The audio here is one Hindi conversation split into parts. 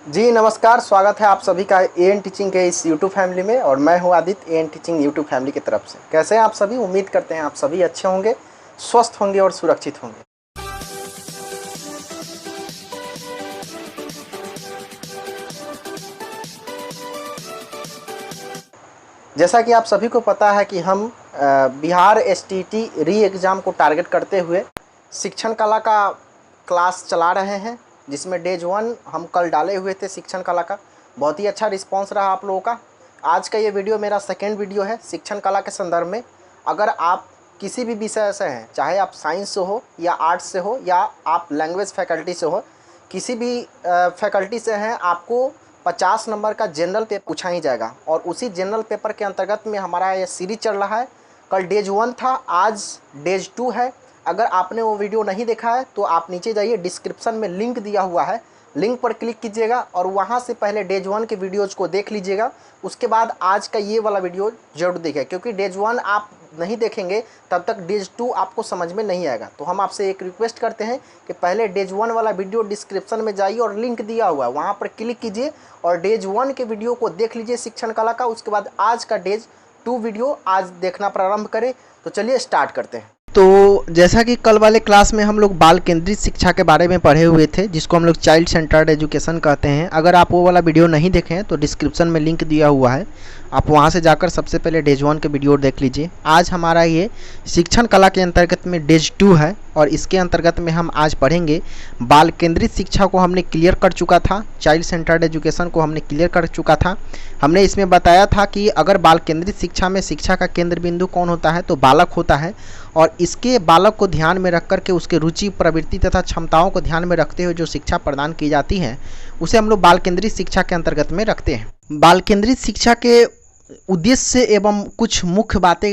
जी नमस्कार, स्वागत है आप सभी का एएन टीचिंग के इस यूट्यूब फैमिली में। और मैं हूं Aditya, AN teaching YouTube family की तरफ से। कैसे हैं आप सभी? उम्मीद करते हैं आप सभी अच्छे होंगे, स्वस्थ होंगे और सुरक्षित होंगे। जैसा कि आप सभी को पता है कि हम बिहार एसटीटी री एग्ज़ाम को टारगेट करते हुए शिक्षण कला का क्लास चला रहे हैं, जिसमें डेज 1 हम कल डाले हुए थे शिक्षण कला का। बहुत ही अच्छा रिस्पांस रहा आप लोगों का। आज का ये वीडियो मेरा सेकेंड वीडियो है शिक्षण कला के संदर्भ में। अगर आप किसी भी विषय से हैं, चाहे आप साइंस से हो या आर्ट्स से हो या आप लैंग्वेज फैकल्टी से हो, किसी भी फैकल्टी से हैं, आपको 50 नंबर का जनरल पेपर पूछा ही जाएगा। और उसी जनरल पेपर के अंतर्गत में हमारा ये सीरीज चल रहा है। कल डेज 1 था, आज डेज 2 है। अगर आपने वो वीडियो नहीं देखा है तो आप नीचे जाइए, डिस्क्रिप्शन में लिंक दिया हुआ है, लिंक पर क्लिक कीजिएगा और वहाँ से पहले डेज 1 के वीडियोज़ को देख लीजिएगा। उसके बाद आज का ये वाला वीडियो जरूर देखें, क्योंकि डेज 1 आप नहीं देखेंगे तब तक डेज 2 आपको समझ में नहीं आएगा। तो हम आपसे एक रिक्वेस्ट करते हैं कि पहले डेज 1 वाला वीडियो डिस्क्रिप्शन में जाइए और लिंक दिया हुआ है, वहाँ पर क्लिक कीजिए और डेज 1 के वीडियो को देख लीजिए शिक्षण कला का। उसके बाद आज का डेज 2 वीडियो आज देखना प्रारंभ करें। तो चलिए स्टार्ट करते हैं। तो जैसा कि कल वाले क्लास में हम लोग बाल केंद्रित शिक्षा के बारे में पढ़े हुए थे, जिसको हम लोग चाइल्ड सेंटर्ड एजुकेशन कहते हैं। अगर आप वो वाला वीडियो नहीं देखें तो डिस्क्रिप्शन में लिंक दिया हुआ है, आप वहाँ से जाकर सबसे पहले डेज 1 के वीडियो देख लीजिए। आज हमारा ये शिक्षण कला के अंतर्गत में डेज 2 है और इसके अंतर्गत में हम आज पढ़ेंगे बाल केंद्रित शिक्षा को हमने क्लियर कर चुका था, चाइल्ड सेंटर्ड एजुकेशन को हमने क्लियर कर चुका था। हमने इसमें बताया था कि अगर बाल केंद्रित शिक्षा में शिक्षा का केंद्र बिंदु कौन होता है तो बालक होता है, और इसके बालक को ध्यान में रख कर के उसके रुचि, प्रवृत्ति तथा क्षमताओं को ध्यान में रखते हुए जो शिक्षा प्रदान की जाती है उसे हम लोग बाल केंद्रित शिक्षा के अंतर्गत में रखते हैं। बाल केंद्रित शिक्षा के उद्देश्य एवं कुछ मुख्य बातें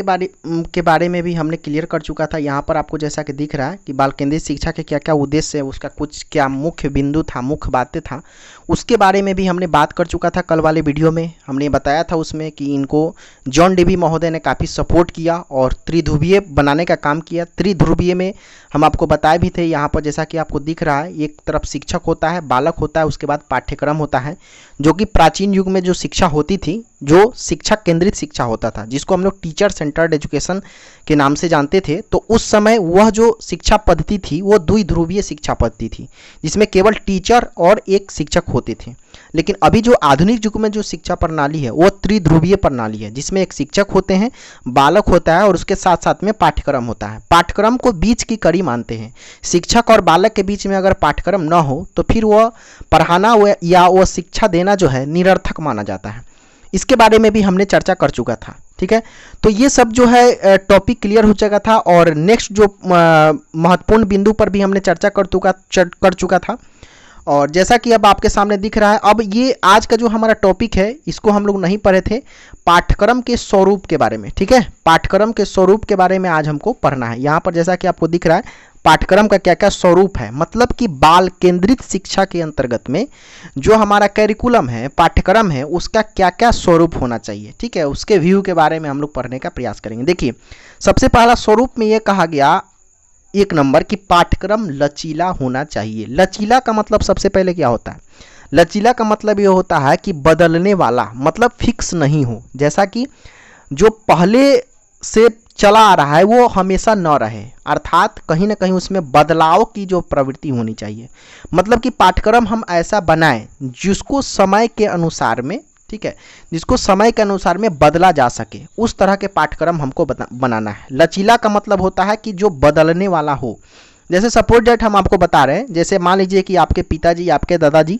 के बारे में भी हमने क्लियर कर चुका था। यहाँ पर आपको जैसा कि दिख रहा है कि बाल केंद्रित शिक्षा के क्या क्या उद्देश्य है, उसका कुछ क्या मुख्य बिंदु था, मुख्य बातें था, उसके बारे में भी हमने बात कर चुका था। कल वाले वीडियो में हमने बताया था उसमें कि इनको जॉन डीवी महोदय ने काफ़ी सपोर्ट किया और त्रिध्रुवीय बनाने का काम किया। त्रिध्रुवीय में हम आपको बताए भी थे। यहाँ पर जैसा कि आपको दिख रहा है, एक तरफ शिक्षक होता है, बालक होता है, उसके बाद पाठ्यक्रम होता है, जो कि प्राचीन युग में जो शिक्षा होती थी, जो शिक्षा केंद्रित शिक्षा होता था, जिसको हम लोग टीचर सेंटर्ड एजुकेशन के नाम से जानते थे। तो उस समय वह जो शिक्षा पद्धति थी वो द्विध्रुवीय शिक्षा पद्धति थी, जिसमें केवल टीचर और एक शिक्षक होते थे। लेकिन अभी जो आधुनिक युग में जो शिक्षा प्रणाली है वो त्रिध्रुवीय प्रणाली है, जिसमें एक शिक्षक होते हैं, बालक होता है और उसके साथ साथ में पाठ्यक्रम होता है। पाठ्यक्रम को बीच की कड़ी मानते हैं। शिक्षक और बालक के बीच में अगर पाठ्यक्रम न हो तो फिर वह पढ़ाना या वह शिक्षा देना जो है निरर्थक माना जाता है। इसके बारे में भी हमने चर्चा कर चुका था। ठीक है, तो ये सब जो है टॉपिक क्लियर हो चुका था। और नेक्स्ट जो महत्वपूर्ण बिंदु पर भी हमने चर्चा कर चुका था। और जैसा कि अब आपके सामने दिख रहा है, अब ये आज का जो हमारा टॉपिक है इसको हम लोग नहीं पढ़े थे, पाठ्यक्रम के स्वरूप के बारे में। ठीक है, पाठ्यक्रम के स्वरूप के बारे में आज हमको पढ़ना है। यहाँ पर जैसा कि आपको दिख रहा है पाठ्यक्रम का क्या क्या स्वरूप है, मतलब कि बाल केंद्रित शिक्षा के अंतर्गत में जो हमारा कैरिकुलम है, पाठ्यक्रम है, उसका क्या क्या स्वरूप होना चाहिए। ठीक है, उसके व्यू के बारे में हम लोग पढ़ने का प्रयास करेंगे। देखिए, सबसे पहला स्वरूप में ये कहा गया 1 नंबर कि पाठ्यक्रम लचीला होना चाहिए। लचीला का मतलब सबसे पहले क्या होता है? लचीला का मतलब ये होता है कि बदलने वाला, मतलब फिक्स नहीं हो। जैसा कि जो पहले से चला आ रहा है वो हमेशा न रहे, अर्थात कहीं ना कहीं उसमें बदलाव की जो प्रवृत्ति होनी चाहिए। मतलब कि पाठ्यक्रम हम ऐसा बनाएं जिसको समय के अनुसार में, ठीक है, जिसको समय के अनुसार में बदला जा सके, उस तरह के पाठ्यक्रम हमको बनाना है। लचीला का मतलब होता है कि जो बदलने वाला हो। जैसे सपोज दैट हम आपको बता रहे हैं, जैसे मान लीजिए कि आपके पिताजी, आपके दादाजी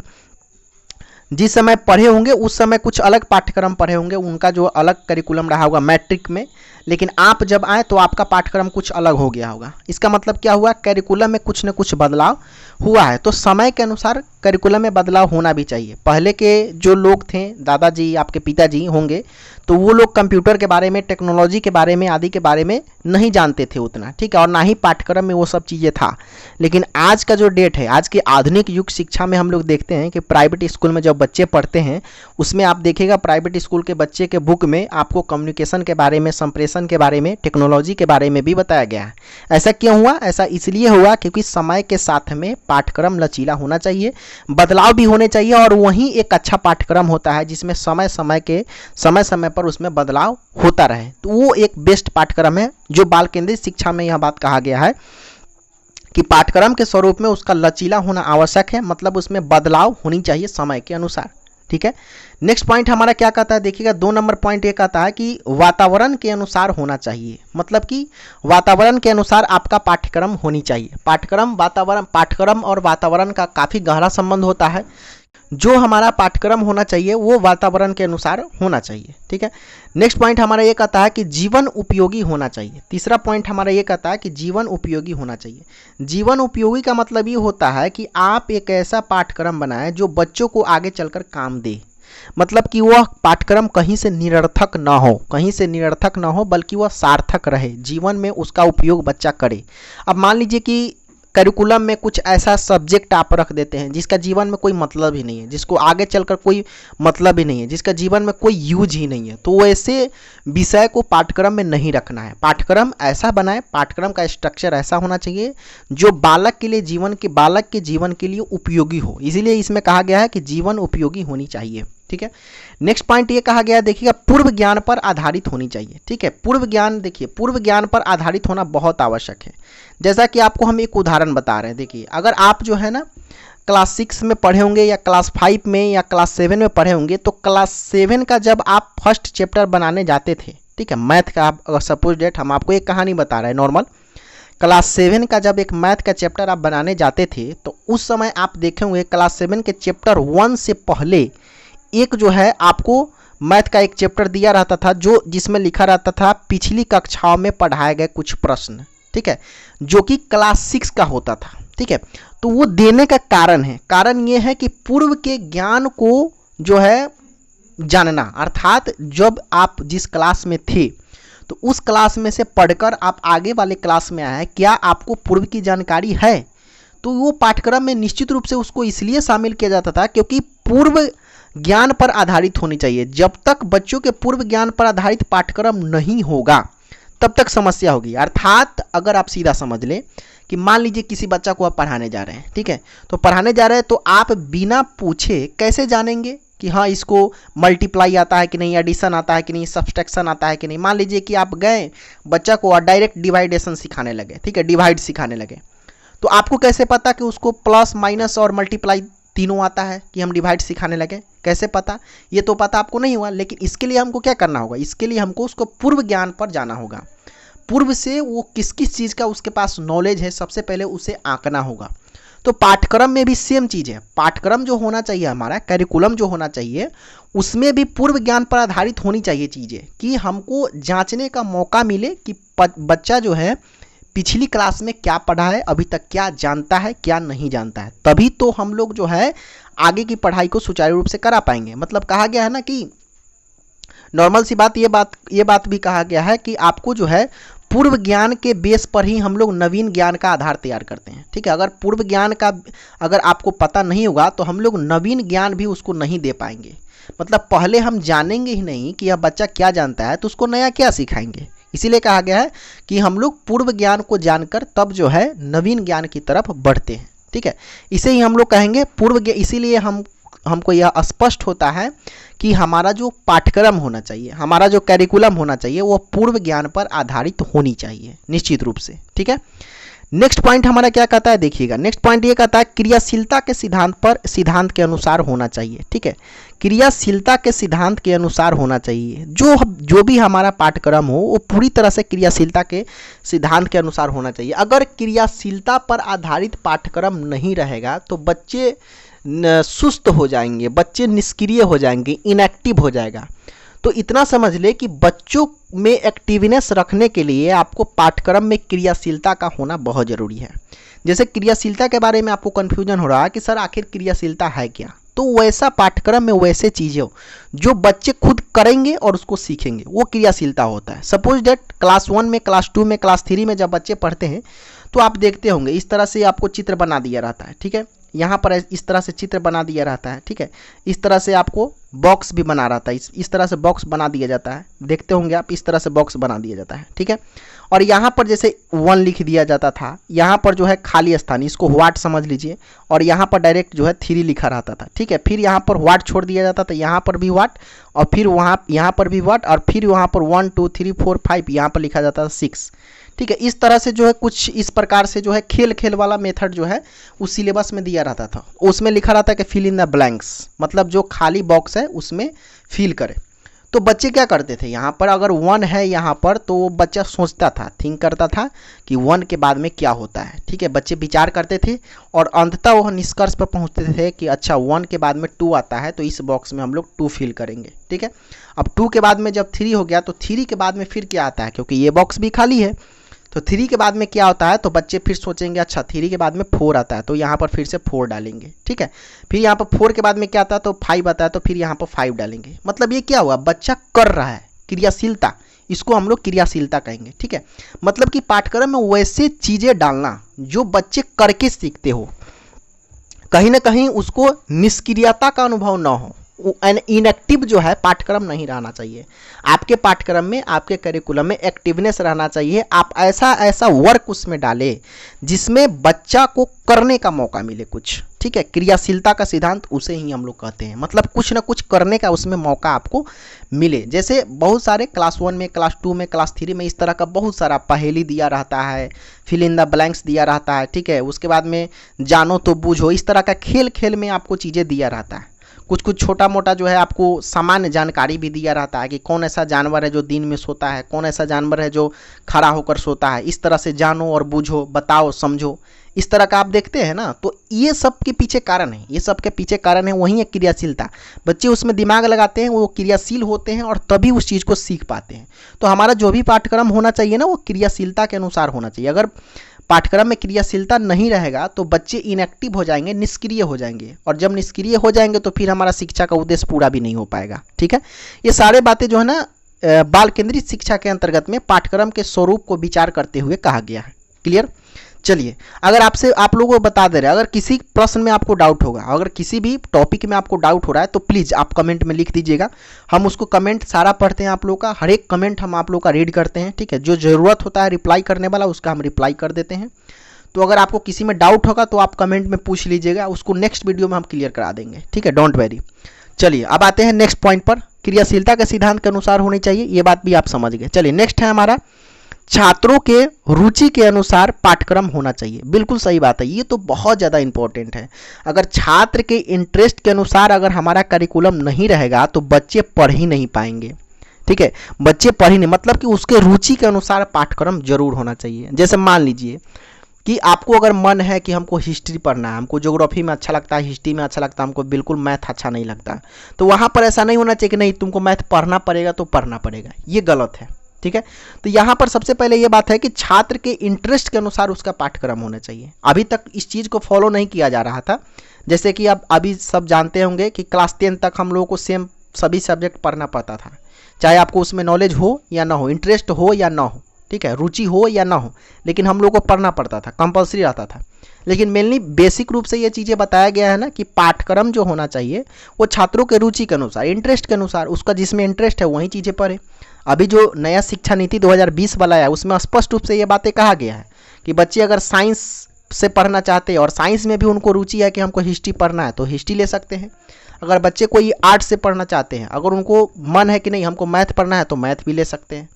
जिस समय पढ़े होंगे उस समय कुछ अलग पाठ्यक्रम पढ़े होंगे, उनका जो अलग करिकुलम रहा होगा मैट्रिक में, लेकिन आप जब आए तो आपका पाठ्यक्रम कुछ अलग हो गया होगा। इसका मतलब क्या हुआ? करिकुलम में कुछ न कुछ बदलाव हुआ है। तो समय के अनुसार करिकुलम में बदलाव होना भी चाहिए। पहले के जो लोग थे, दादाजी, आपके पिताजी होंगे, तो वो लोग कंप्यूटर के बारे में, टेक्नोलॉजी के बारे में, आदि के बारे में नहीं जानते थे उतना, ठीक है, और ना ही पाठ्यक्रम में वो सब चीज़ें था। लेकिन आज का जो डेट है, आज के आधुनिक युग शिक्षा में हम लोग देखते हैं कि प्राइवेट स्कूल में जब बच्चे पढ़ते हैं उसमें आप देखिएगा प्राइवेट स्कूल के बच्चे के बुक में आपको कम्युनिकेशन के बारे में, संप्रेषण के बारे में, टेक्नोलॉजी के बारे में भी बताया गया है। ऐसा क्यों हुआ? ऐसा इसलिए हुआ क्योंकि समय के साथ में पाठ्यक्रम लचीला होना चाहिए, बदलाव भी होने चाहिए, और वहीं एक अच्छा पाठ्यक्रम होता है जिसमें समय समय पर उसमें बदलाव होता रहे, तो वो एक बेस्ट पाठ्यक्रम है। जो बाल केंद्रित शिक्षा में यह बात कहा गया है कि पाठ्यक्रम के स्वरूप में उसका लचीला होना आवश्यक है, मतलब उसमें बदलाव होनी चाहिए समय के अनुसार। ठीक है, नेक्स्ट पॉइंट हमारा क्या कहता है, देखिएगा 2 नंबर पॉइंट ये कहता है कि वातावरण के अनुसार होना चाहिए, मतलब कि वातावरण के अनुसार आपका पाठ्यक्रम होनी चाहिए। पाठ्यक्रम और वातावरण का काफ़ी गहरा संबंध होता है। जो हमारा पाठ्यक्रम होना चाहिए वो वातावरण के अनुसार होना चाहिए। ठीक है, नेक्स्ट पॉइंट हमारा ये कहता है कि जीवन उपयोगी होना चाहिए। तीसरा पॉइंट हमारा ये कहता है कि जीवन उपयोगी होना चाहिए। जीवन उपयोगी का मतलब ये होता है कि आप एक ऐसा पाठ्यक्रम बनाएं जो बच्चों को आगे चलकर काम दे, मतलब कि वह पाठ्यक्रम कहीं से निरर्थक ना हो, बल्कि वह सार्थक रहे, जीवन में उसका उपयोग बच्चा करे। अब मान लीजिए कि करिकुलम में कुछ ऐसा सब्जेक्ट आप रख देते हैं जिसका जीवन में कोई मतलब ही नहीं है, जिसको आगे चलकर कोई मतलब ही नहीं है, जिसका जीवन में कोई यूज ही नहीं है, तो वैसे विषय को पाठ्यक्रम में नहीं रखना है। पाठ्यक्रम ऐसा बनाए, पाठ्यक्रम का स्ट्रक्चर ऐसा होना चाहिए जो बालक के जीवन के लिए उपयोगी हो। इसीलिए इसमें कहा गया है कि जीवन उपयोगी होनी चाहिए। ठीक है, नेक्स्ट पॉइंट ये कहा गया है, देखिएगा पूर्व ज्ञान पर आधारित होनी चाहिए। ठीक है, पूर्व ज्ञान पर आधारित होना बहुत आवश्यक है। जैसा कि आपको हम एक उदाहरण बता रहे हैं, देखिए अगर आप जो है ना क्लास 6 में पढ़े होंगे या क्लास 5 में या क्लास 7 में पढ़े होंगे, तो क्लास 7 का जब आप फर्स्ट चैप्टर बनाने जाते थे, ठीक है, मैथ का, अगर सपोज डेट हम आपको एक कहानी बता रहे हैं नॉर्मल, क्लास 7 का जब एक मैथ का चैप्टर आप बनाने जाते थे, तो उस समय आप देखे होंगे क्लास 7 के चैप्टर 1 से पहले एक जो है आपको मैथ का एक चैप्टर दिया रहता था जिसमें लिखा रहता था पिछली कक्षाओं में पढ़ाए गए कुछ प्रश्न। ठीक है, जो कि क्लास 6 का होता था। ठीक है, तो वो देने का कारण ये है कि पूर्व के ज्ञान को जो है जानना, अर्थात जब आप जिस क्लास में थे तो उस क्लास में से पढ़कर आप आगे वाले क्लास में आए, क्या आपको पूर्व की जानकारी है, तो वो पाठ्यक्रम में निश्चित रूप से उसको इसलिए शामिल किया जाता था क्योंकि पूर्व ज्ञान पर आधारित होनी चाहिए। जब तक बच्चों के पूर्व ज्ञान पर आधारित पाठ्यक्रम नहीं होगा तब तक समस्या होगी। अर्थात अगर आप सीधा समझ लें कि मान लीजिए किसी बच्चा को आप पढ़ाने जा रहे हैं, ठीक है, तो पढ़ाने जा रहे हैं तो आप बिना पूछे कैसे जानेंगे कि हाँ इसको मल्टीप्लाई आता है कि नहीं, एडिशन आता है कि नहीं, सब्सट्रैक्शन आता है कि नहीं। मान लीजिए कि आप गए बच्चा को डायरेक्ट डिवाइडेशन सिखाने लगे, ठीक है, डिवाइड सिखाने लगे, तो आपको कैसे पता कि उसको प्लस माइनस और मल्टीप्लाई तीनों आता है कि हम डिवाइड सिखाने लगे, कैसे पता? ये तो पता आपको नहीं हुआ। लेकिन इसके लिए हमको क्या करना होगा, इसके लिए हमको उसको पूर्व ज्ञान पर जाना होगा। पूर्व से वो किस किस चीज़ का उसके पास नॉलेज है, सबसे पहले उसे आंकना होगा। तो पाठ्यक्रम में भी सेम चीज़ है। पाठ्यक्रम जो होना चाहिए हमारा, करिकुलम जो होना चाहिए, उसमें भी पूर्व ज्ञान पर आधारित होनी चाहिए चीज़ें, कि हमको जांचने का मौका मिले कि बच्चा जो है पिछली क्लास में क्या पढ़ा है, अभी तक क्या जानता है, क्या नहीं जानता है। तभी तो हम लोग जो है आगे की पढ़ाई को सुचारू रूप से करा पाएंगे। मतलब कहा गया है ना कि नॉर्मल सी बात, ये बात भी कहा गया है कि आपको जो है पूर्व ज्ञान के बेस पर ही हम लोग नवीन ज्ञान का आधार तैयार करते हैं। ठीक है, अगर पूर्व ज्ञान का अगर आपको पता नहीं होगा तो हम लोग नवीन ज्ञान भी उसको नहीं दे पाएंगे। मतलब पहले हम जानेंगे ही नहीं कि यह बच्चा क्या जानता है, तो उसको नया क्या सिखाएंगे। इसीलिए कहा गया है कि हम लोग पूर्व ज्ञान को जानकर तब जो है नवीन ज्ञान की तरफ बढ़ते हैं। ठीक है, इसे ही हम लोग कहेंगे पूर्व ज्ञान। इसीलिए हमको यह स्पष्ट होता है कि हमारा जो पाठ्यक्रम होना चाहिए, हमारा जो करिकुलम होना चाहिए, वो पूर्व ज्ञान पर आधारित होनी चाहिए निश्चित रूप से। ठीक है, नेक्स्ट पॉइंट हमारा क्या कहता है, देखिएगा नेक्स्ट पॉइंट ये कहता है क्रियाशीलता के सिद्धांत के अनुसार होना चाहिए। ठीक है, क्रियाशीलता के सिद्धांत के अनुसार होना चाहिए। जो भी हमारा पाठ्यक्रम हो वो पूरी तरह से क्रियाशीलता के सिद्धांत के अनुसार होना चाहिए। अगर क्रियाशीलता पर आधारित पाठ्यक्रम नहीं रहेगा तो बच्चे सुस्त हो जाएंगे, बच्चे निष्क्रिय हो जाएंगे, इनएक्टिव हो जाएगा। तो इतना समझ ले कि बच्चों में एक्टिवनेस रखने के लिए आपको पाठ्यक्रम में क्रियाशीलता का होना बहुत ज़रूरी है। जैसे क्रियाशीलता के बारे में आपको कन्फ्यूजन हो रहा है कि सर आखिर क्रियाशीलता है क्या, तो वैसा पाठ्यक्रम में वैसे चीज़ें हो जो बच्चे खुद करेंगे और उसको सीखेंगे, वो क्रियाशीलता होता है। सपोज डेट क्लास 1 में, क्लास 2 में, क्लास 3 में जब बच्चे पढ़ते हैं तो आप देखते होंगे इस तरह से आपको चित्र बना दिया रहता है। ठीक है, यहाँ पर इस तरह से चित्र बना दिया रहता है। ठीक है, इस तरह से आपको बॉक्स भी बना रहता है, इस तरह से बॉक्स बना दिया जाता है। देखते होंगे आप, इस तरह से बॉक्स बना दिया जाता है। ठीक है, और यहाँ पर जैसे 1 लिख दिया जाता था, यहाँ पर जो है खाली स्थान, इसको व्हाट समझ लीजिए, और यहाँ पर डायरेक्ट जो है 3 लिखा रहता था, ठीक है। फिर यहाँ पर व्हाट छोड़ दिया जाता था, यहाँ पर भी व्हाट, और फिर यहाँ पर भी व्हाट, और फिर वहाँ पर 1 2 3 4 5 यहाँ पर लिखा जाता था 6, ठीक है। इस तरह से जो है कुछ इस प्रकार से जो है खेल वाला मेथड जो है उस सिलेबस में दिया रहता था। उसमें लिखा रहता है कि फिल इन द ब्लैंक्स, मतलब जो खाली बॉक्स है उसमें फिल करे। तो बच्चे क्या करते थे, यहाँ पर अगर 1 है यहाँ पर, तो बच्चा सोचता था, थिंक करता था कि 1 के बाद में क्या होता है, ठीक है। बच्चे विचार करते थे और अंततः वह निष्कर्ष पर पहुँचते थे कि अच्छा 1 के बाद में 2 आता है, तो इस बॉक्स में हम लोग 2 फिल करेंगे, ठीक है। अब 2 के बाद में जब 3 हो गया, तो 3 के बाद में फिर क्या आता है, क्योंकि ये बॉक्स भी खाली है, तो 3 के बाद में क्या होता है, तो बच्चे फिर सोचेंगे अच्छा 3 के बाद में 4 आता है, तो यहाँ पर फिर से 4 डालेंगे, ठीक है। फिर यहाँ पर 4 के बाद में क्या आता है, तो 5 आता है, तो फिर यहाँ पर 5 डालेंगे। मतलब ये क्या हुआ, बच्चा कर रहा है, क्रियाशीलता, इसको हम लोग क्रियाशीलता कहेंगे, ठीक है। मतलब कि पाठ्यक्रम में वैसे चीज़ें डालना जो बच्चे करके सीखते हो, कहीं ना कहीं उसको निष्क्रियता का अनुभव ना हो, इनएक्टिव जो है पाठ्यक्रम नहीं रहना चाहिए। आपके पाठ्यक्रम में, आपके करिकुलम में एक्टिवनेस रहना चाहिए। आप ऐसा वर्क उसमें डालें जिसमें बच्चा को करने का मौका मिले कुछ, ठीक है। क्रियाशीलता का सिद्धांत उसे ही हम लोग कहते हैं, मतलब कुछ ना कुछ करने का उसमें मौका आपको मिले। जैसे बहुत सारे क्लास 1 में, क्लास 2 में, क्लास 3 में इस तरह का बहुत सारा पहेली दिया रहता है, फिल इन द ब्लैंक्स दिया रहता है, ठीक है। उसके बाद में जानो तो बूझो, इस तरह का खेल में आपको चीज़ें दिया रहता है। कुछ छोटा मोटा जो है आपको सामान्य जानकारी भी दिया रहता है कि कौन ऐसा जानवर है जो दिन में सोता है, कौन ऐसा जानवर है जो खड़ा होकर सोता है, इस तरह से जानो और बूझो, बताओ, समझो, इस तरह का आप देखते हैं ना। तो ये सब के पीछे कारण है, ये सब के पीछे कारण है वही है क्रियाशीलता। बच्चे उसमें दिमाग लगाते हैं, वो क्रियाशील होते हैं और तभी उस चीज़ को सीख पाते हैं। तो हमारा जो भी पाठ्यक्रम होना चाहिए ना, वो क्रियाशीलता के अनुसार होना चाहिए। अगर पाठ्यक्रम में क्रियाशीलता नहीं रहेगा तो बच्चे इनएक्टिव हो जाएंगे, निष्क्रिय हो जाएंगे, और जब निष्क्रिय हो जाएंगे तो फिर हमारा शिक्षा का उद्देश्य पूरा भी नहीं हो पाएगा, ठीक है। ये सारे बातें जो है ना बाल केंद्रित शिक्षा के अंतर्गत में पाठ्यक्रम के स्वरूप को विचार करते हुए कहा गया है। क्लियर। चलिए, अगर आप लोगों को बता दे रहे हैं, अगर किसी प्रश्न में आपको डाउट होगा, अगर किसी भी टॉपिक में आपको डाउट हो रहा है, तो प्लीज़ आप कमेंट में लिख दीजिएगा। हम उसको कमेंट सारा पढ़ते हैं, आप लोगों का हर एक कमेंट हम आप लोगों का रीड करते हैं, ठीक है। जो ज़रूरत होता है रिप्लाई करने वाला, उसका हम रिप्लाई कर देते हैं। तो अगर आपको किसी में डाउट होगा तो आप कमेंट में पूछ लीजिएगा, उसको नेक्स्ट वीडियो में हम क्लियर करा देंगे, ठीक है। Don't very. चलिए, अब आते हैं नेक्स्ट पॉइंट पर। क्रियाशीलता के सिद्धांत के अनुसार होनी चाहिए, ये बात भी आप समझ गए। चलिए, नेक्स्ट है हमारा छात्रों के रुचि के अनुसार पाठ्यक्रम होना चाहिए। बिल्कुल सही बात है, ये तो बहुत ज़्यादा इंपॉर्टेंट है। अगर छात्र के इंटरेस्ट के अनुसार अगर हमारा करिकुलम नहीं रहेगा तो बच्चे पढ़ ही नहीं पाएंगे, ठीक है। बच्चे पढ़ ही नहीं, मतलब कि उसके रुचि के अनुसार पाठ्यक्रम जरूर होना चाहिए। जैसे मान लीजिए कि आपको अगर मन है कि हमको हिस्ट्री पढ़ना है, हमको ज्योग्राफी में अच्छा लगता है, हिस्ट्री में अच्छा लगता है, हमको बिल्कुल मैथ अच्छा नहीं लगता, तो वहाँ पर ऐसा नहीं होना चाहिए कि नहीं तुमको मैथ पढ़ना पड़ेगा तो पढ़ना पड़ेगा, ये गलत है, ठीक है। तो यहाँ पर सबसे पहले ये बात है कि छात्र के इंटरेस्ट के अनुसार उसका पाठ्यक्रम होना चाहिए। अभी तक इस चीज़ को फॉलो नहीं किया जा रहा था। जैसे कि अब अभी सब जानते होंगे कि क्लास 10 तक हम लोगों को सेम सभी सब्जेक्ट पढ़ना पड़ता था, चाहे आपको उसमें नॉलेज हो या ना हो, इंटरेस्ट हो या ना हो, ठीक है, रुचि हो या ना हो, लेकिन हम लोग को पढ़ना पड़ता था, कंपलसरी रहता था। लेकिन मेनली बेसिक रूप से ये चीज़ें बताया गया है ना कि पाठ्यक्रम जो होना चाहिए वो छात्रों के रुचि के अनुसार, इंटरेस्ट के अनुसार, उसका जिसमें इंटरेस्ट है वही चीज़ें पढ़े। अभी जो नया शिक्षा नीति 2020 वाला है उसमें स्पष्ट रूप से ये बातें कहा गया है कि बच्चे अगर साइंस से पढ़ना चाहते हैं और साइंस में भी उनको रुचि है कि हमको हिस्ट्री पढ़ना है तो हिस्ट्री ले सकते हैं। अगर बच्चे कोई आर्ट से पढ़ना चाहते हैं, अगर उनको मन है कि नहीं हमको मैथ पढ़ना है तो मैथ भी ले सकते हैं,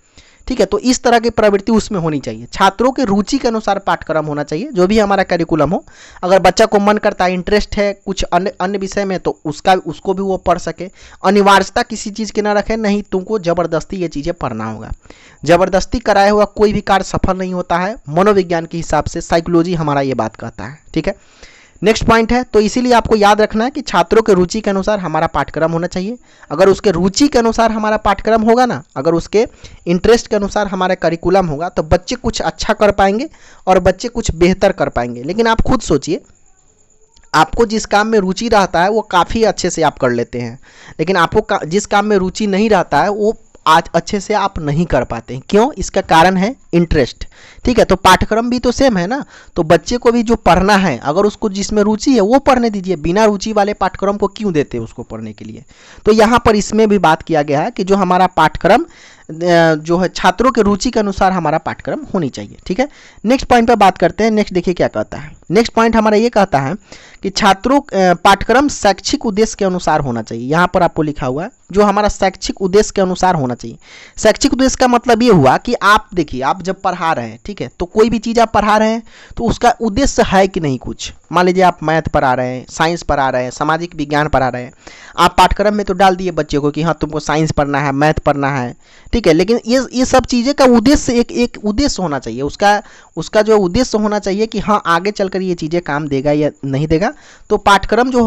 ठीक है। तो इस तरह की प्रवृत्ति उसमें होनी चाहिए। छात्रों के रुचि के अनुसार पाठ्यक्रम होना चाहिए, जो भी हमारा करिकुलम हो। अगर बच्चा को मन करता है, इंटरेस्ट है कुछ अन्य विषय में, तो उसको भी वो पढ़ सके। अनिवार्यता किसी चीज़ की ना रखे, नहीं तुमको ज़बरदस्ती ये चीज़ें पढ़ना होगा। ज़बरदस्ती कराया हुआ कोई भी कार्य सफल नहीं होता है, मनोविज्ञान के हिसाब से, साइकोलॉजी हमारा ये बात कहता है, ठीक है। नेक्स्ट पॉइंट है, तो इसीलिए आपको याद रखना है कि छात्रों के रुचि के अनुसार हमारा पाठ्यक्रम होना चाहिए। अगर उसके रुचि के अनुसार हमारा पाठ्यक्रम होगा ना, अगर उसके इंटरेस्ट के अनुसार हमारा करिकुलम होगा, तो बच्चे कुछ अच्छा कर पाएंगे और बच्चे कुछ बेहतर कर पाएंगे। लेकिन आप खुद सोचिए, आपको जिस काम में रुचि रहता है वो काफ़ी अच्छे से आप कर लेते हैं, लेकिन आपको जिस काम में रुचि नहीं रहता है वो आज अच्छे से आप नहीं कर पाते हैं। क्यों? इसका कारण है इंटरेस्ट, ठीक है। तो पाठ्यक्रम भी तो सेम है ना, तो बच्चे को भी जो पढ़ना है, अगर उसको जिसमें रुचि है वो पढ़ने दीजिए। बिना रुचि वाले पाठ्यक्रम को क्यों देते हैं उसको पढ़ने के लिए? तो यहाँ पर इसमें भी बात किया गया है कि जो हमारा पाठ्यक्रम जो है छात्रों के रुचि के अनुसार हमारा पाठ्यक्रम होनी चाहिए। ठीक है, नेक्स्ट पॉइंट पे बात करते हैं। नेक्स्ट देखिए क्या कहता है। नेक्स्ट पॉइंट हमारा ये कहता है कि छात्रों पाठ्यक्रम शैक्षिक उद्देश्य के अनुसार होना चाहिए। यहाँ पर आपको लिखा हुआ है जो हमारा शैक्षिक उद्देश्य के अनुसार होना चाहिए। शैक्षिक उद्देश्य का मतलब ये हुआ कि आप देखिए, आप जब पढ़ा रहे हैं, ठीक है, तो कोई भी चीज़ आप पढ़ा रहे हैं तो उसका उद्देश्य है कि नहीं कुछ। मान लीजिए आप मैथ पढ़ा रहे हैं, साइंस पढ़ा रहे हैं, सामाजिक विज्ञान पढ़ा रहे हैं, आप पाठ्यक्रम में तो डाल दिए बच्चे को कि हाँ तुमको साइंस पढ़ना है, मैथ पढ़ना है, ठीक है, लेकिन ये सब चीज़ें का उद्देश्य एक उद्देश्य होना चाहिए। उसका जो उद्देश्य होना चाहिए कि हाँ आगे चलकर ये चीज़ें काम देगा या नहीं देगा। तो पाठ्यक्रम जो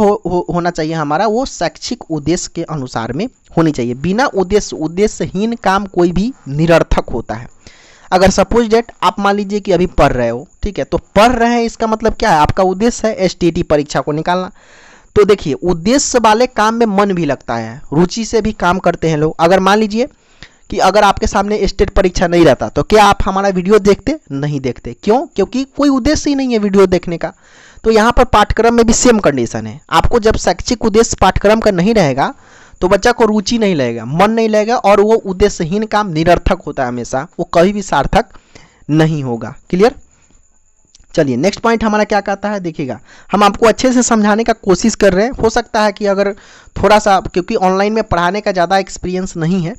होना चाहिए हमारा वो शैक्षिक उद्देश्य के अनुसार में होनी चाहिए। बिना उद्देश्यहीन काम कोई भी निरर्थक होता है। अगर सपोज डेट आप मान लीजिए कि अभी पढ़ रहे हो, ठीक है, तो पढ़ रहे हैं इसका मतलब क्या है, आपका उद्देश्य है एसटीटी परीक्षा को निकालना। तो देखिए उद्देश्य वाले काम में मन भी लगता है, रुचि से भी काम करते हैं लोग। अगर मान लीजिए कि अगर आपके सामने स्टेट परीक्षा नहीं रहता तो क्या आप हमारा वीडियो देखते? नहीं देखते। क्यों? क्योंकि कोई उद्देश्य ही नहीं है वीडियो देखने का। तो यहाँ पर पाठ्यक्रम में भी सेम कंडीशन है। आपको जब शैक्षिक उद्देश्य पाठ्यक्रम का नहीं रहेगा तो बच्चा को रुचि नहीं लगेगा, मन नहीं लगेगा, और वो उद्देश्यहीन काम निरर्थक होता है हमेशा, वो कभी भी सार्थक नहीं होगा। क्लियर? चलिए नेक्स्ट पॉइंट हमारा क्या कहता है, देखिएगा हम आपको अच्छे से समझाने का कोशिश कर रहे हैं। हो सकता है कि अगर थोड़ा सा, क्योंकि ऑनलाइन में पढ़ाने का ज़्यादा एक्सपीरियंस नहीं है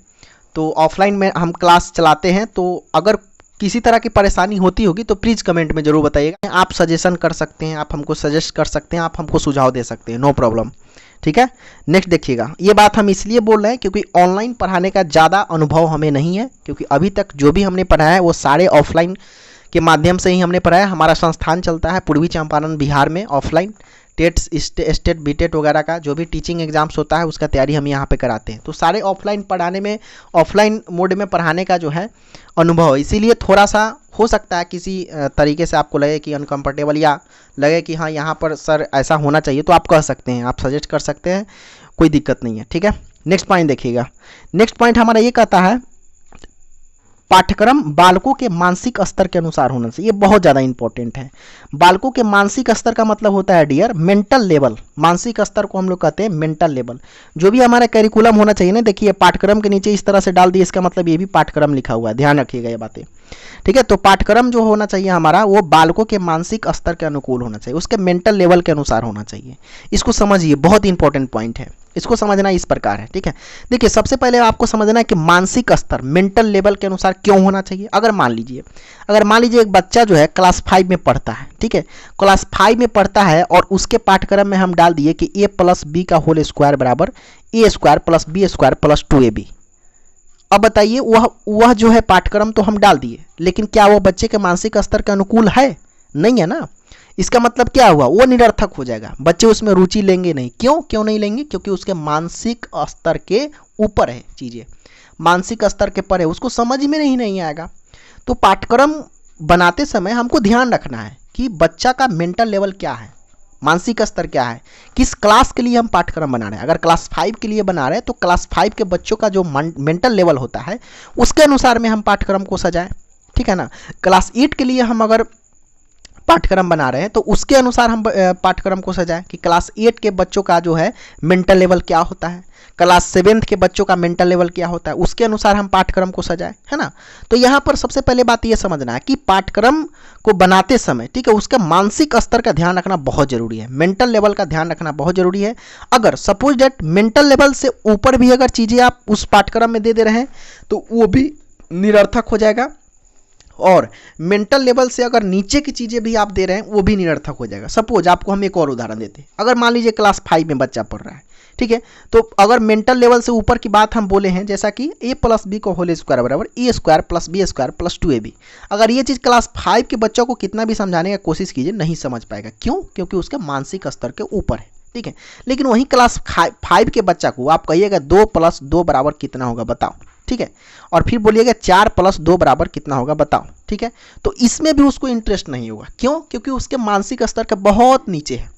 तो ऑफलाइन में हम क्लास चलाते हैं, तो अगर किसी तरह की परेशानी होती होगी तो प्लीज़ कमेंट में ज़रूर बताइएगा। आप सजेशन कर सकते हैं, आप हमको सजेस्ट कर सकते हैं, आप हमको सुझाव दे सकते हैं, नो प्रॉब्लम। ठीक है, नेक्स्ट देखिएगा। ये बात हम इसलिए बोल रहे हैं क्योंकि ऑनलाइन पढ़ाने का ज़्यादा अनुभव हमें नहीं है, क्योंकि अभी तक जो भी हमने पढ़ाया है वो सारे ऑफलाइन के माध्यम से ही हमने पढ़ाया। हमारा संस्थान चलता है पूर्वी चंपारण बिहार में ऑफलाइन। टेट स्टेट बीटेट वगैरह का जो भी टीचिंग एग्जाम्स होता है उसका तैयारी हम यहाँ पे कराते हैं। तो सारे ऑफलाइन पढ़ाने में, ऑफलाइन मोड में पढ़ाने का जो है अनुभव, इसीलिए थोड़ा सा हो सकता है किसी तरीके से आपको लगे कि अनकंफर्टेबल, या लगे कि हाँ यहाँ पर सर ऐसा होना चाहिए, तो आप कह सकते हैं, आप सजेस्ट कर सकते हैं, कोई दिक्कत नहीं है। ठीक है, नेक्स्ट पॉइंट देखिएगा। नेक्स्ट पॉइंट हमारा ये कहता है पाठ्यक्रम बालकों के मानसिक स्तर के अनुसार होना चाहिए। ये बहुत ज़्यादा इंपॉर्टेंट है। बालकों के मानसिक स्तर का मतलब होता है डियर मेंटल लेवल। मानसिक स्तर को हम लोग कहते हैं मेंटल लेवल। जो भी हमारा करिकुलम होना चाहिए ना, देखिए पाठ्यक्रम के नीचे इस तरह से डाल दिए, इसका मतलब ये भी पाठ्यक्रम लिखा हुआ है, ध्यान रखिएगा ये बातें। ठीक है, तो पाठ्यक्रम जो होना चाहिए हमारा वो बालकों के मानसिक स्तर के अनुकूल होना चाहिए, उसके मेंटल लेवल के अनुसार होना चाहिए। इसको समझिए, बहुत इंपॉर्टेंट पॉइंट है, इसको समझना इस प्रकार है। ठीक है, देखिए सबसे पहले आपको समझना है कि मानसिक स्तर मेंटल लेवल के अनुसार क्यों होना चाहिए। अगर मान लीजिए एक बच्चा जो है क्लास 5 में पढ़ता है, ठीक है, क्लास 5 में पढ़ता है और उसके पाठ्यक्रम में हम डाल दिए कि a+b का होल स्क्वायर बराबर a² + b² + 2ab। अब बताइए वह जो है पाठ्यक्रम तो हम डाल दिए, लेकिन क्या वो बच्चे के मानसिक स्तर के अनुकूल है? नहीं है ना। इसका मतलब क्या हुआ, वो निरर्थक हो जाएगा, बच्चे उसमें रुचि लेंगे नहीं। क्यों नहीं लेंगे? क्योंकि उसके मानसिक स्तर के ऊपर है चीज़ें, मानसिक स्तर के पर है, उसको समझ में नहीं आएगा। तो पाठ्यक्रम बनाते समय हमको ध्यान रखना है कि बच्चा का मेंटल लेवल क्या है, मानसिक स्तर क्या है, किस क्लास के लिए हम पाठ्यक्रम बना रहे हैं। अगर क्लास 5 के लिए बना रहे हैं तो क्लास 5 के बच्चों का जो मेंटल लेवल होता है उसके अनुसार में हम पाठ्यक्रम को सजाएं। ठीक है ना। क्लास 8 के लिए हम अगर पाठ्यक्रम बना रहे हैं तो उसके अनुसार हम पाठ्यक्रम को सजाएं कि क्लास 8 के बच्चों का जो है मेंटल लेवल क्या होता है, क्लास 7 के बच्चों का मेंटल लेवल क्या होता है, उसके अनुसार हम पाठ्यक्रम को सजाएं, है ना। तो यहाँ पर सबसे पहले बात ये समझना है कि पाठ्यक्रम को बनाते समय, ठीक है, उसका मानसिक स्तर का ध्यान रखना बहुत जरूरी है, मेंटल लेवल का ध्यान रखना बहुत जरूरी है। अगर सपोज दैट मेंटल लेवल से ऊपर भी अगर चीज़ें आप उस पाठ्यक्रम में दे रहे हैं तो वो भी निरर्थक हो जाएगा, और मेंटल लेवल से अगर नीचे की चीज़ें भी आप दे रहे हैं वो भी निरर्थक हो जाएगा। सपोज आपको हम एक और उदाहरण देते हैं। अगर मान लीजिए क्लास 5 में बच्चा पढ़ रहा है, ठीक है, तो अगर मेंटल लेवल से ऊपर की बात हम बोले हैं, जैसा कि a+b का होल स्क्वायर बराबर a² + b² + 2ab, अगर ये चीज़ क्लास 5 के बच्चों को कितना भी समझाने की कोशिश कीजिए नहीं समझ पाएगा। क्यों? क्योंकि उसके मानसिक स्तर के ऊपर है। ठीक है, लेकिन वहीं क्लास 5 के बच्चा को आप कहिएगा 2 + 2 बराबर कितना होगा बताओ, ठीक है, और फिर बोलिएगा 4 + 2 बराबर कितना होगा बताओ, ठीक है, तो इसमें भी उसको इंटरेस्ट नहीं होगा। क्यों? क्योंकि उसके मानसिक स्तर के बहुत नीचे है।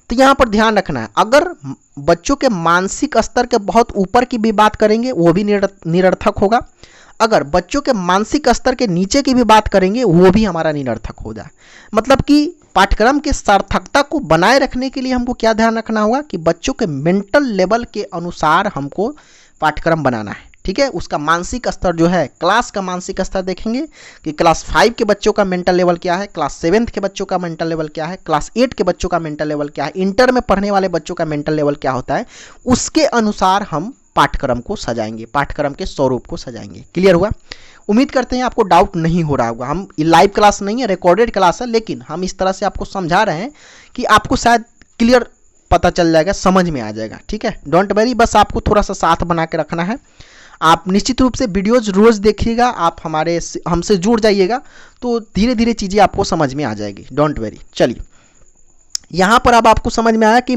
तो यहाँ पर ध्यान रखना है, अगर बच्चों के मानसिक स्तर के बहुत ऊपर की भी बात करेंगे वो भी निरर्थक होगा, अगर बच्चों के मानसिक स्तर के नीचे की भी बात करेंगे वो भी हमारा निरर्थक हो जाए। मतलब कि पाठ्यक्रम के सार्थकता को बनाए रखने के लिए हमको क्या ध्यान रखना होगा कि बच्चों के मेंटल लेवल के अनुसार हमको पाठ्यक्रम बनाना है। ठीक है। उसका मानसिक स्तर जो है, क्लास का मानसिक स्तर देखेंगे कि क्लास 5 के बच्चों का मेंटल लेवल क्या है, क्लास 7 के बच्चों का मेंटल लेवल क्या है, क्लास 8 के बच्चों का मेंटल लेवल क्या है, इंटर में पढ़ने वाले बच्चों का मेंटल लेवल क्या होता है, उसके अनुसार हम पाठ्यक्रम को सजाएंगे, पाठ्यक्रम के स्वरूप को सजाएंगे। क्लियर हुआ? उम्मीद करते हैं आपको डाउट नहीं हो रहा होगा। हम लाइव क्लास नहीं है, रिकॉर्डेड क्लास है, लेकिन हम इस तरह से आपको समझा रहे हैं कि आपको शायद क्लियर पता चल जाएगा, समझ में आ जाएगा। ठीक है, डोंट वरी, बस आपको थोड़ा सा साथ बना के रखना है। आप निश्चित रूप से वीडियोज रोज देखिएगा, आप हमसे जुड़ जाइएगा, तो धीरे धीरे चीज़ें आपको समझ में आ जाएगी। Don't worry. चलिए, यहाँ पर अब आपको समझ में आया कि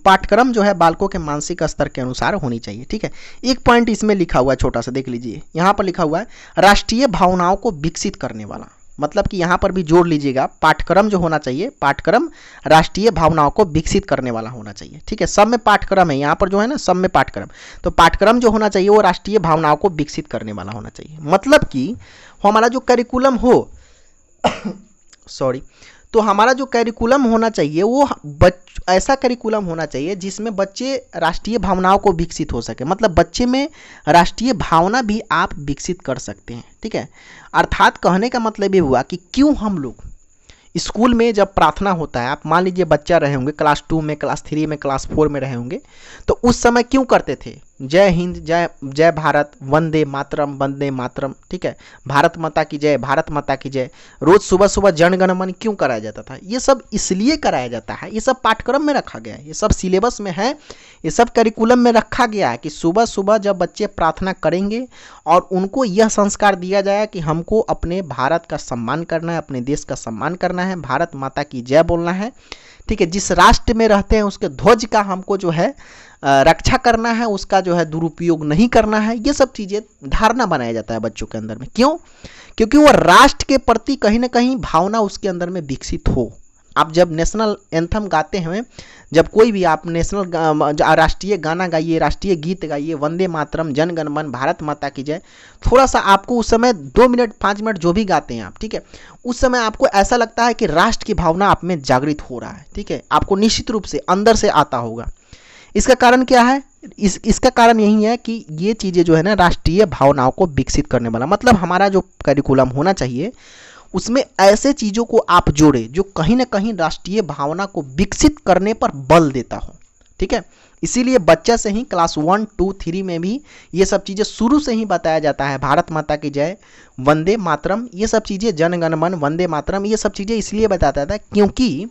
पाठ्यक्रम जो है बालकों के मानसिक स्तर के अनुसार होनी चाहिए। ठीक है, एक पॉइंट इसमें लिखा हुआ है, छोटा सा देख लीजिए। यहाँ पर लिखा हुआ है राष्ट्रीय भावनाओं को विकसित करने वाला, मतलब कि यहाँ पर भी जोड़ लीजिएगा, पाठ्यक्रम जो होना चाहिए, पाठ्यक्रम राष्ट्रीय भावनाओं को विकसित करने वाला होना चाहिए। ठीक है, सब में पाठ्यक्रम है, यहाँ पर जो है ना सब में पाठ्यक्रम, तो पाठ्यक्रम जो होना चाहिए वो राष्ट्रीय भावनाओं को विकसित करने वाला होना चाहिए। मतलब कि हमारा जो करिकुलम हो सॉरी, तो हमारा जो करिकुलम होना चाहिए वो ऐसा करिकुलम होना चाहिए जिसमें बच्चे राष्ट्रीय भावनाओं को विकसित हो सके, मतलब बच्चे में राष्ट्रीय भावना भी आप विकसित कर सकते हैं। ठीक है, अर्थात कहने का मतलब ये हुआ कि क्यों हम लोग स्कूल में जब प्रार्थना होता है, आप मान लीजिए बच्चा रहे होंगे क्लास 2 में, क्लास 3 में, क्लास 4 में रहे होंगे, तो उस समय क्यों करते थे? जय हिंद, जय भारत, वंदे मातरम, वंदे मातरम। ठीक है, भारत माता की जय, भारत माता की जय, रोज सुबह सुबह जन गण मन क्यों कराया जाता था? ये सब इसलिए कराया जाता है, ये सब पाठ्यक्रम में रखा गया है, ये सब सिलेबस में है, ये सब करिकुलम में रखा गया है कि सुबह सुबह जब बच्चे प्रार्थना करेंगे और उनको यह संस्कार दिया जाए कि हमको अपने भारत का सम्मान करना है, अपने देश का सम्मान करना है, भारत माता की जय बोलना है। ठीक है, जिस राष्ट्र में रहते हैं उसके ध्वज का हमको जो है रक्षा करना है, उसका जो है दुरुपयोग नहीं करना है। ये सब चीज़ें धारणा बनाया जाता है बच्चों के अंदर में। क्यों? क्योंकि वो राष्ट्र के प्रति कहीं ना कहीं भावना उसके अंदर में विकसित हो। आप जब नेशनल एंथम गाते हैं, जब कोई भी आप नेशनल राष्ट्रीय गाना गाइए, राष्ट्रीय गीत गाइए, वंदे मातरम, जन गण मन, भारत माता की जय, थोड़ा सा आपको उस समय 2 मिनट 5 मिनट जो भी गाते हैं आप, ठीक है, उस समय आपको ऐसा लगता है कि राष्ट्र की भावना आप में जागृत हो रहा है। ठीक है, आपको निश्चित रूप से अंदर से आता होगा। इसका कारण क्या है? इसका कारण यही है कि ये चीज़ें जो है ना राष्ट्रीय भावनाओं को विकसित करने वाला, मतलब हमारा जो करिकुलम होना चाहिए उसमें ऐसे चीज़ों को आप जोड़े जो कहीं ना कहीं राष्ट्रीय भावना को विकसित करने पर बल देता हो। ठीक है, इसीलिए बच्चा से ही क्लास 1, 2, 3 में भी ये सब चीज़ें शुरू से ही बताया जाता है। भारत माता की जय, वंदे मातरम, ये सब चीज़ें, जन गण मन, वंदे मातरम, ये सब चीज़ें इसलिए बताता था क्योंकि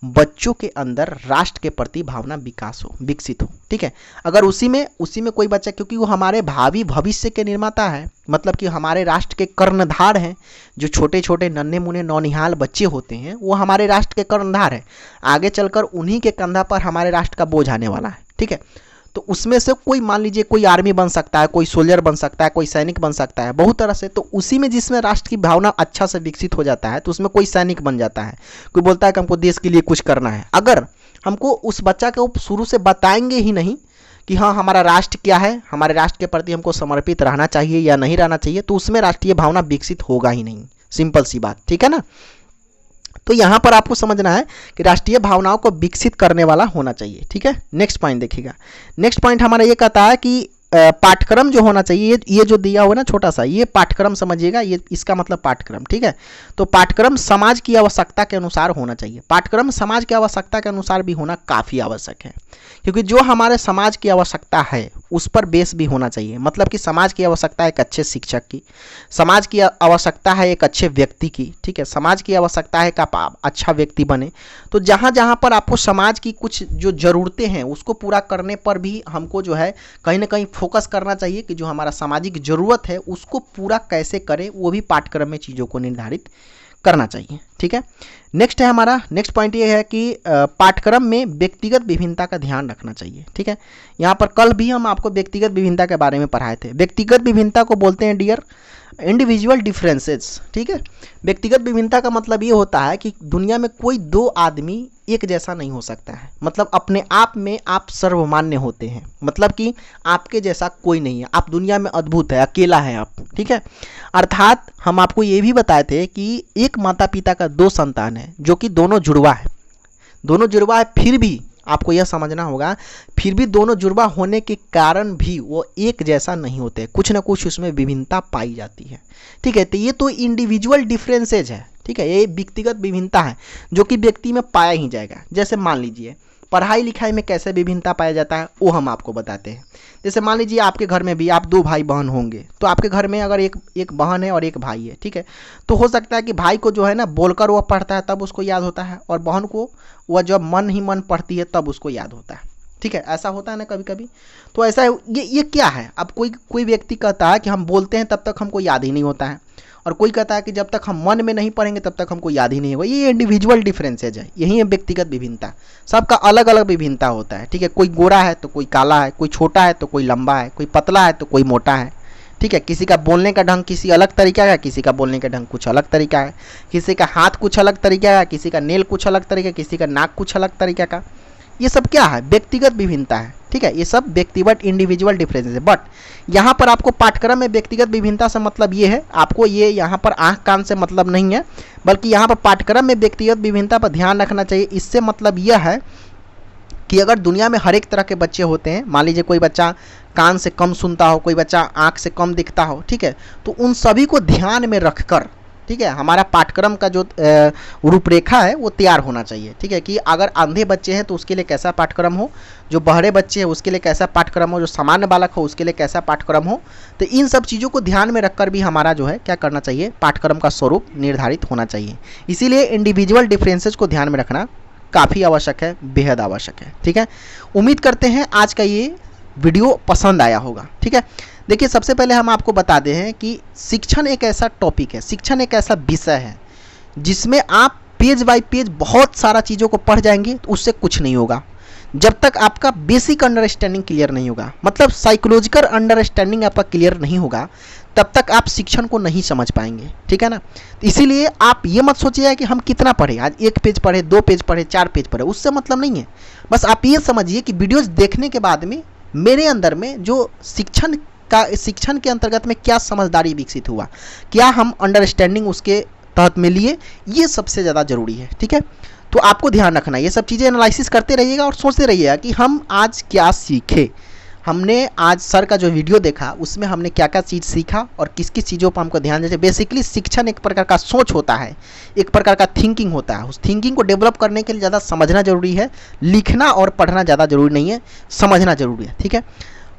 बच्चों के अंदर राष्ट्र के प्रति भावना विकसित हो। ठीक है, अगर उसी में कोई बच्चा, क्योंकि वो हमारे भावी भविष्य के निर्माता है, मतलब कि हमारे राष्ट्र के कर्णधार हैं, जो छोटे छोटे नन्हे मुन्ने नौनिहाल बच्चे होते हैं वो हमारे राष्ट्र के कर्णधार हैं। आगे चलकर उन्हीं के कंधा पर हमारे राष्ट्र का बोझ आने वाला है। ठीक है, तो उसमें से कोई, मान लीजिए कोई आर्मी बन सकता है, कोई सोल्जर बन सकता है, कोई सैनिक बन सकता है, बहुत तरह से। तो उसी में जिसमें राष्ट्र की भावना अच्छा से विकसित हो जाता है तो उसमें कोई सैनिक बन जाता है, कोई बोलता है कि हमको देश के लिए कुछ करना है। अगर हमको उस बच्चा को शुरू से बताएंगे ही नहीं कि हाँ हमारा राष्ट्र क्या है, हमारे राष्ट्र के प्रति हमको समर्पित रहना चाहिए या नहीं रहना चाहिए, तो उसमें राष्ट्रीय भावना विकसित होगा ही नहीं। सिंपल सी बात। ठीक है ना, तो यहाँ पर आपको समझना है कि राष्ट्रीय भावनाओं को विकसित करने वाला होना चाहिए। ठीक है, नेक्स्ट पॉइंट देखिएगा। नेक्स्ट पॉइंट हमारा ये कहता है कि पाठ्यक्रम जो होना चाहिए, ये जो दिया हुआ है ना छोटा सा, ये पाठ्यक्रम समझिएगा, ये इसका मतलब पाठ्यक्रम। ठीक है, तो पाठ्यक्रम समाज की आवश्यकता के अनुसार होना चाहिए। पाठ्यक्रम समाज की आवश्यकता के अनुसार भी होना काफ़ी आवश्यक है, क्योंकि जो हमारे समाज की आवश्यकता है उस पर बेस भी होना चाहिए। मतलब कि समाज की आवश्यकता है एक अच्छे शिक्षक की, समाज की आवश्यकता है एक अच्छे व्यक्ति की। ठीक है, समाज की आवश्यकता है कि आप अच्छा व्यक्ति बने। तो जहाँ जहाँ पर आपको समाज की कुछ जो ज़रूरतें हैं उसको पूरा करने पर भी हमको जो है कहीं ना कहीं फोकस करना चाहिए कि जो हमारा सामाजिक ज़रूरत है उसको पूरा कैसे करें, वो भी पाठ्यक्रम में चीज़ों को निर्धारित करना चाहिए। ठीक है, नेक्स्ट है हमारा, नेक्स्ट पॉइंट ये है कि पाठ्यक्रम में व्यक्तिगत विभिन्नता का ध्यान रखना चाहिए। ठीक है, यहाँ पर कल भी हम आपको व्यक्तिगत विभिन्नता के बारे में पढ़ाए थे। व्यक्तिगत विभिन्नता को बोलते हैं डियर इंडिविजुअल डिफरेंसेस। ठीक है, व्यक्तिगत विभिन्नता का मतलब ये होता है कि दुनिया में कोई 2 आदमी एक जैसा नहीं हो सकता है, मतलब अपने आप में आप सर्वमान्य होते हैं, मतलब कि आपके जैसा कोई नहीं है, आप दुनिया में अद्भुत है, अकेला है आप। ठीक है, अर्थात हम आपको ये भी बताए थे कि एक माता पिता का 2 संतान है जो कि दोनों जुड़वा है, फिर भी आपको यह समझना होगा। फिर भी दोनों जुड़वा होने के कारण भी वो एक जैसा नहीं होते, कुछ ना कुछ उसमें विभिन्नता पाई जाती है। ठीक है, तो ये तो इंडिविजुअल डिफरेंसेज है। ठीक है, ये व्यक्तिगत विभिन्नता है जो कि व्यक्ति में पाया ही जाएगा। जैसे मान लीजिए पढ़ाई लिखाई में कैसे विभिन्नता पाया जाता है वो हम आपको बताते हैं। जैसे मान लीजिए आपके घर में भी आप 2 भाई बहन होंगे, तो आपके घर में अगर एक बहन है और एक भाई है, ठीक है, तो हो सकता है कि भाई को जो है ना बोलकर वह पढ़ता है तब उसको याद होता है, और बहन को वह जब मन ही मन पढ़ती है तब उसको याद होता है। ठीक है, ऐसा होता है ना कभी कभी। तो ऐसा ये क्या है, अब कोई व्यक्ति कहता है कि हम बोलते हैं तब तक हमको याद ही नहीं होता है, और कोई कहता है कि जब तक हम मन में नहीं पढ़ेंगे तब तक हमको याद ही नहीं होगा। ये इंडिविजुअल डिफरेंसेज है, यही है व्यक्तिगत विभिन्नता। सबका अलग अलग विभिन्नता होता है। ठीक है, कोई गोरा है तो कोई काला है, कोई छोटा है तो कोई लंबा है, कोई पतला है तो कोई मोटा है। ठीक है, किसी का बोलने का ढंग किसी अलग तरीका का, किसी का बोलने का ढंग कुछ अलग तरीका है, किसी का हाथ कुछ अलग तरीका का, किसी का नेल कुछ अलग तरीका, किसी का नाक कुछ अलग तरीका का। ये सब क्या है, व्यक्तिगत विभिन्नता है। ठीक है, ये सब व्यक्तिगत इंडिविजुअल डिफरेंसेस है। बट यहाँ पर आपको पाठ्यक्रम में व्यक्तिगत विभिन्नता से मतलब ये है, आपको ये यहाँ पर आँख कान से मतलब नहीं है, बल्कि यहाँ पर पाठ्यक्रम में व्यक्तिगत विभिन्नता पर ध्यान रखना चाहिए। इससे मतलब यह है कि अगर दुनिया में हर एक तरह के बच्चे होते हैं, मान लीजिए कोई बच्चा कान से कम सुनता हो, कोई बच्चा आँख से कम दिखता हो, ठीक है, तो उन सभी को ध्यान में रखकर, ठीक है, हमारा पाठ्यक्रम का जो रूपरेखा है वो तैयार होना चाहिए। ठीक है, कि अगर अंधे बच्चे हैं तो उसके लिए कैसा पाठ्यक्रम हो, जो बहरे बच्चे हैं उसके लिए कैसा पाठ्यक्रम हो, जो सामान्य बालक हो उसके लिए कैसा पाठ्यक्रम हो। तो इन सब चीज़ों को ध्यान में रखकर भी हमारा जो है क्या करना चाहिए, पाठ्यक्रम का स्वरूप निर्धारित होना चाहिए। इसीलिए इंडिविजुअल डिफरेंसेस को ध्यान में रखना काफ़ी आवश्यक है, बेहद आवश्यक है। ठीक है, उम्मीद करते हैं आज का ये वीडियो पसंद आया होगा। ठीक है, देखिए सबसे पहले हम आपको बता दें हैं कि शिक्षण एक ऐसा टॉपिक है, शिक्षण एक ऐसा विषय है जिसमें आप पेज बाय पेज बहुत सारा चीज़ों को पढ़ जाएंगे तो उससे कुछ नहीं होगा जब तक आपका बेसिक अंडरस्टैंडिंग क्लियर नहीं होगा। मतलब साइकोलॉजिकल अंडरस्टैंडिंग आपका क्लियर नहीं होगा तब तक आप शिक्षण को नहीं समझ पाएंगे। ठीक है ना, तो इसीलिए आप ये मत सोचिए कि हम कितना पढ़े, आज 1 पेज पढ़े, 2 पेज पढ़े, 4 पेज पढ़े, उससे मतलब नहीं है। बस आप ये समझिए कि वीडियोज देखने के बाद में मेरे अंदर में जो शिक्षण के अंतर्गत में क्या समझदारी विकसित हुआ, क्या हम अंडरस्टैंडिंग उसके तहत में लिए, ये सबसे ज़्यादा ज़रूरी है। ठीक है, तो आपको ध्यान रखना, ये सब चीज़ें एनालिसिस करते रहिएगा और सोचते रहिएगा कि हम आज क्या सीखे। हमने आज सर का जो वीडियो देखा उसमें हमने क्या क्या चीज़ सीखा और किस किस चीज़ों पर हमको ध्यान देना चाहिए। बेसिकली शिक्षण एक प्रकार का सोच होता है, एक प्रकार का थिंकिंग होता है। उस थिंकिंग को डेवलप करने के लिए ज़्यादा समझना जरूरी है, लिखना और पढ़ना ज़्यादा जरूरी नहीं है, समझना जरूरी है। ठीक है,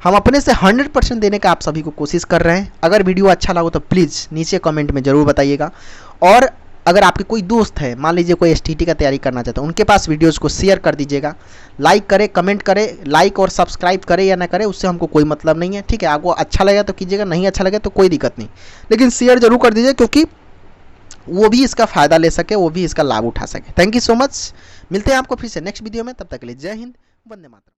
हम अपने से 100% देने का आप सभी को कोशिश कर रहे हैं। अगर वीडियो अच्छा लगा तो प्लीज़ नीचे कमेंट में ज़रूर बताइएगा, और अगर आपके कोई दोस्त है, मान लीजिए कोई STT का तैयारी करना चाहता है, उनके पास वीडियोज़ को शेयर कर दीजिएगा। लाइक करें, कमेंट करें, लाइक और सब्सक्राइब करें या ना करें उससे हमको कोई मतलब नहीं है। ठीक है, आपको अच्छा लगा तो कीजिएगा, नहीं अच्छा लगे तो कोई दिक्कत नहीं, लेकिन शेयर जरूर कर दीजिए क्योंकि वो भी इसका फ़ायदा ले सके, वो भी इसका लाभ उठा सके। थैंक यू सो मच, मिलते हैं आपको फिर से नेक्स्ट वीडियो में, तब तक के लिए जय हिंद, वंदे मातरम।